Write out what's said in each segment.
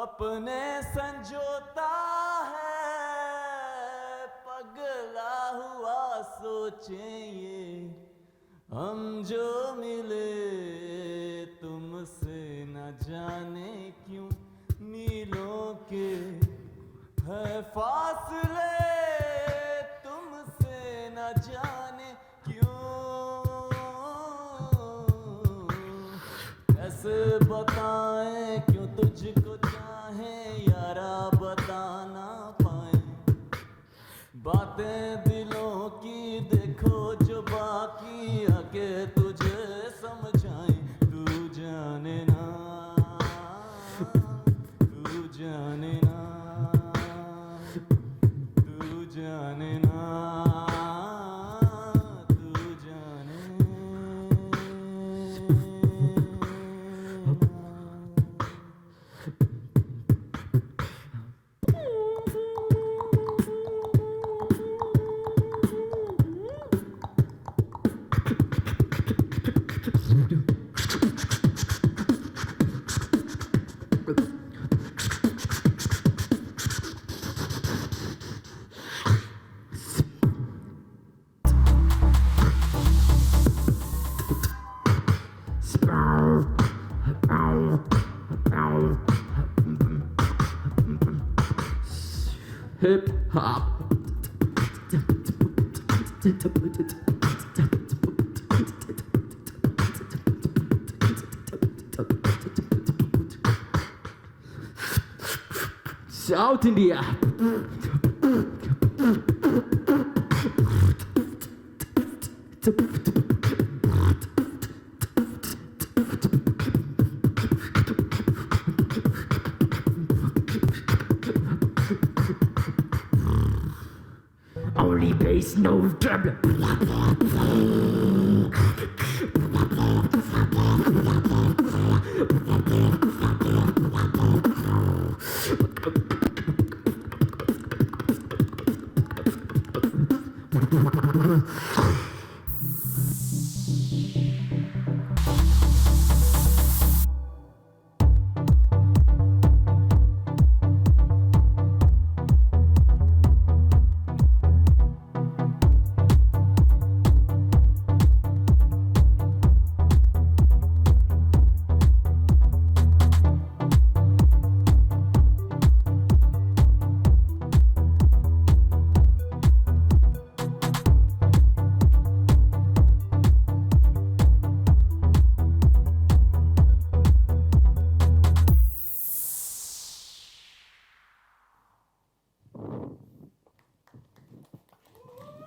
अपने संजोता है पगला हुआ सोचे ये हम जो मिले तुमसे न जाने क्यों मीलों के है फासले तुमसे न जाने क्यों कैसे बताएं क्यों तुझको चाहें यारा बता ना पाए बातें दिलों की देखो जो बाकी आके तुझे समझाएं तू जाने ना तू जाने ना तू जाने ना तू जाने Hip hop. South India. Only bass, no drum.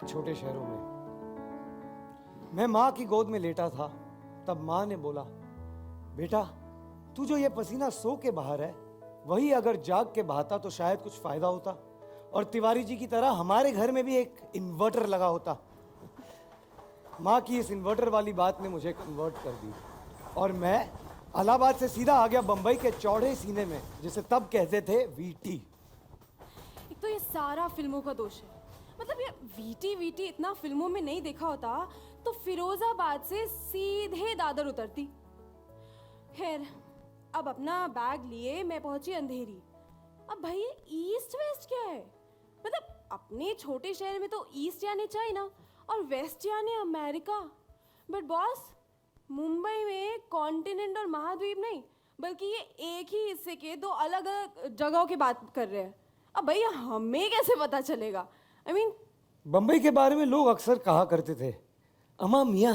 छोटे शहरों में मैं माँ की गोद में लेटा था तब माँ ने बोला, बेटा तू जो ये पसीना सो के बाहर है वही अगर जाग के बहाता तो शायद कुछ फायदा होता और तिवारी जी की तरह हमारे घर में भी एक इन्वर्टर लगा होता। माँ की इस इन्वर्टर वाली बात ने मुझे कन्वर्ट कर दी और मैं इलाहाबाद से सीधा आ गया बंबई के चौड़े सीने में, जिसे तब कहते थे वीटी। एक तो ये सारा फिल्मों का दोष है। मतलब ये वीटी वीटी इतना फिल्मों में नहीं देखा होता तो फिरोजाबाद से सीधे दादर उतरती। खैर अब अपना बैग लिए मैं पहुंची अंधेरी। अब भाई ईस्ट वेस्ट क्या है? मतलब अपने छोटे शहर में तो ईस्ट यानी चाइना और वेस्ट यानी अमेरिका। बट बॉस मुंबई में कॉन्टिनेंट और महाद्वीप नहीं बल्कि ये एक ही हिस्से के दो अलग अलग जगहों की बात कर रहे हैं। अब भैया हमें कैसे पता चलेगा? बंबई के बारे में लोग अक्सर कहा करते थे, अम्मा मियाँ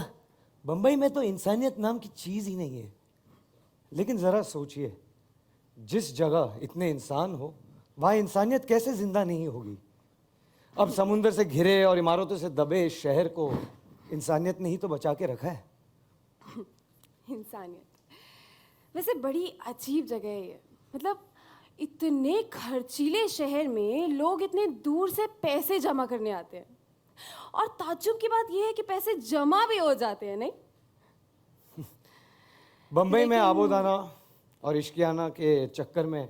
बंबई में तो इंसानियत नाम की चीज ही नहीं है। लेकिन जरा सोचिए, जिस जगह इतने इंसान हो वहाँ इंसानियत कैसे जिंदा नहीं होगी? अब समुंदर से घिरे और इमारतों से दबे इस शहर को इंसानियत ने ही तो बचा के रखा है। इंसानियत वैसे बड़ी अजीब जगह है ये। मतलब इतने खर्चीले शहर में लोग इतने दूर से पैसे जमा करने आते हैं और ताज्जुब की बात यह है कि पैसे जमा भी हो जाते हैं, नहीं? बंबई में आबोदाना और इश्कियाना के चक्कर में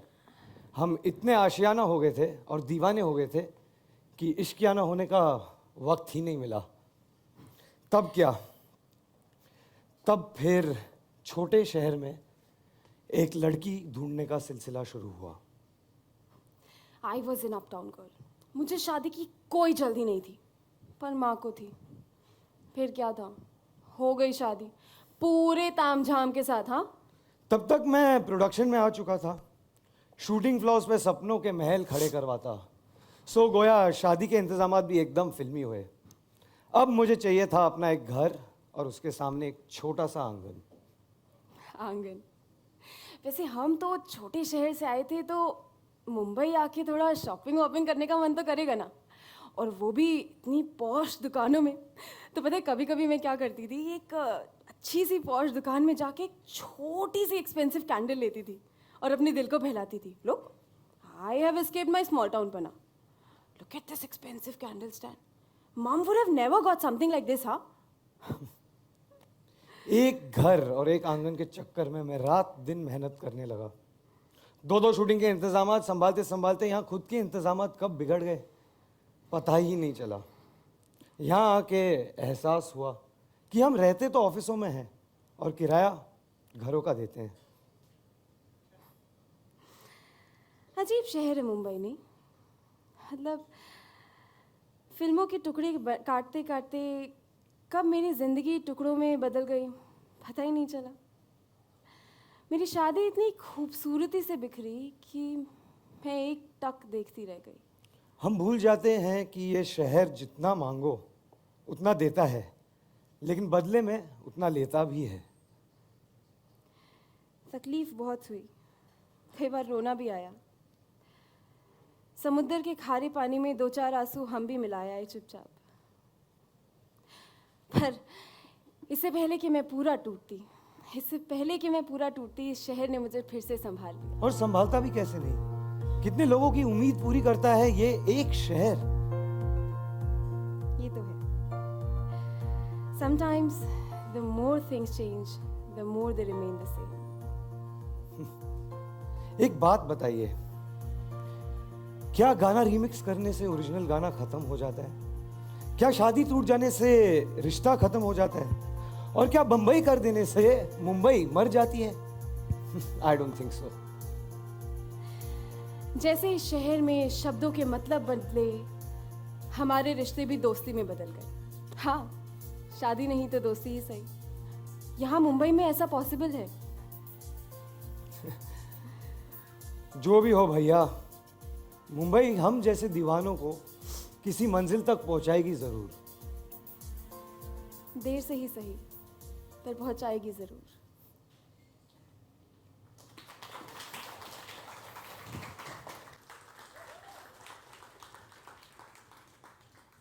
हम इतने आशियाना हो गए थे और दीवाने हो गए थे कि इश्कियाना होने का वक्त ही नहीं मिला। तब क्या, तब फिर छोटे शहर में एक लड़की ढूंढने का सिलसिला शुरू हुआ। I was in uptown girl. मुझे शादी की कोई जल्दी नहीं थी, पर माँ को थी। फिर क्या था, हो गई शादी पूरे तामझाम के साथ। हाँ, तब तक मैं प्रोडक्शन में आ चुका था, शूटिंग फ्लोर्स पे सपनों के महल खड़े करवाता। सो गोया शादी के इंतजामात भी एकदम फिल्मी हुए। अब मुझे चाहिए था अपना एक घर और उसके सामने एक छोटा सा आंगन। आंगन। वैसे हम तो छोटे शहर से आए थे, तो मुंबई आके थोड़ा शॉपिंग वॉपिंग करने का मन तो करेगा ना, और वो भी इतनी पॉश दुकानों में। तो पता है कभी कभी मैं क्या करती थी, एक अच्छी सी पॉश दुकान में जाके एक छोटी सी एक्सपेंसिव कैंडल लेती थी और अपने दिल को बहलाती थी, look I have escaped my small town पना, look at this expensive candle stand, mom would have never got something like this. हाँ, एक घर और एक आंगन के चक्कर में मैं रात दिन मेहनत करने लगा। दो शूटिंग के इंतजामात संभालते संभालते यहाँ खुद के इंतजामात कब बिगड़ गए पता ही नहीं चला। यहाँ आके एहसास हुआ कि हम रहते तो ऑफिसों में हैं और किराया घरों का देते हैं। अजीब शहर है मुंबई, नहीं? मतलब फिल्मों के टुकड़े काटते काटते कब मेरी जिंदगी टुकड़ों में बदल गई पता ही नहीं चला। मेरी शादी इतनी खूबसूरती से बिखरी कि मैं एक टक देखती रह गई। हम भूल जाते हैं कि ये शहर जितना मांगो उतना देता है, लेकिन बदले में उतना लेता भी है। तकलीफ बहुत हुई, कई बार रोना भी आया। समुद्र के खारे पानी में 2-4 आंसू हम भी मिलाए आए चुपचाप। पर इससे पहले कि मैं पूरा टूटती इस शहर ने मुझे फिर से संभाल लिया। और संभालता भी कैसे नहीं, कितने लोगों की उम्मीद पूरी करता है ये एक शहर। ये तो है। Sometimes the more things change, the more they remain the same. एक बात बताइए, क्या गाना रीमिक्स करने से ओरिजिनल गाना खत्म हो जाता है? क्या शादी टूट जाने से रिश्ता खत्म हो जाता है? और क्या बंबई कर देने से मुंबई मर जाती है? I don't think so. जैसे इस शहर में शब्दों के मतलब बदले, हमारे रिश्ते भी दोस्ती में बदल गए। हाँ, शादी नहीं तो दोस्ती ही सही। यहाँ मुंबई में ऐसा पॉसिबल है। जो भी हो भैया, मुंबई हम जैसे दीवानों को किसी मंजिल तक पहुंचाएगी जरूर। देर से ही सही, पर पहुंचाएगी जरूर।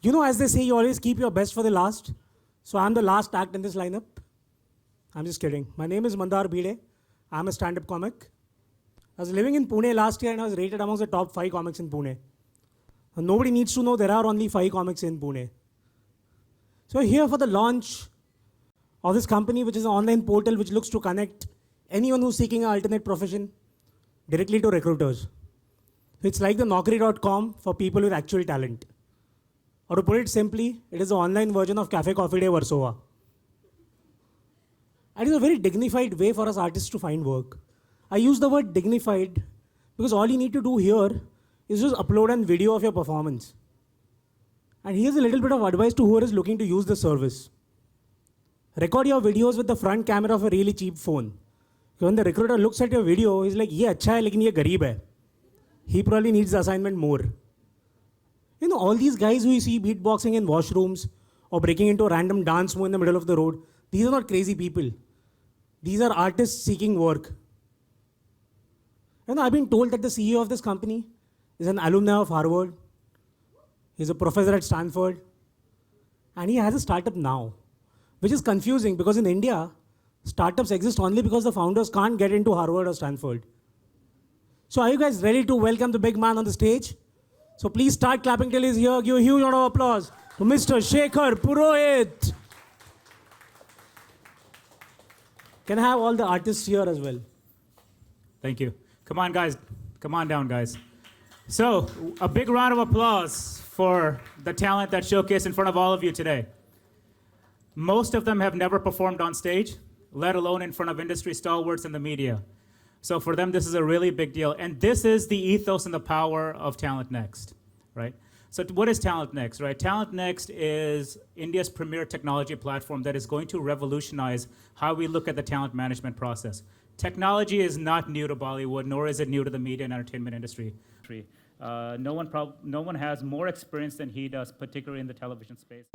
You know, as they say, you always keep your best for the last. So I'm the last act in this lineup. I'm just kidding. My name is Mandar Bhide. I'm a stand-up comic. I was living in Pune last year and I was rated amongst the top 5 comics in Pune. And nobody needs to know there are only 5 comics in Pune. So here for the launch of this company, which is an online portal which looks to connect anyone who's seeking an alternate profession directly to recruiters. So it's like the Naukri.com for people with actual talent. Or to put it simply, it is the online version of Cafe Coffee Day Warsaw. And it is a very dignified way for us artists to find work. I use the word dignified because all you need to do here is just upload a video of your performance. And here's a little bit of advice to whoever is looking to use the service. Record your videos with the front camera of a really cheap phone. When the recruiter looks at your video, he's like, "Ye acha hai, lekin ye gareeb hai." He probably needs the assignment more. You know, all these guys who you see beatboxing in washrooms or breaking into a random dance move in the middle of the road, these are not crazy people. These are artists seeking work. You know, I've been told that the CEO of this company is an alumni of Harvard. He's a professor at Stanford. And he has a startup now, which is confusing because in India, startups exist only because the founders can't get into Harvard or Stanford. So are you guys ready to welcome the big man on the stage? So please start clapping till he's here. Give a huge round of applause to Mr. Shekhar Purohit. Can I have all the artists here as well? Thank you. Come on, guys. Come on down, guys. So, a big round of applause for the talent that's showcased in front of all of you today. Most of them have never performed on stage, let alone in front of industry stalwarts and the media. So for them, this is a really big deal. And this is the ethos and the power of Talent Next, right? So what is Talent Next, right? Talent Next is India's premier technology platform that is going to revolutionize how we look at the talent management process. Technology is not new to Bollywood, nor is it new to the media and entertainment industry. No one has more experience than he does, particularly in the television space.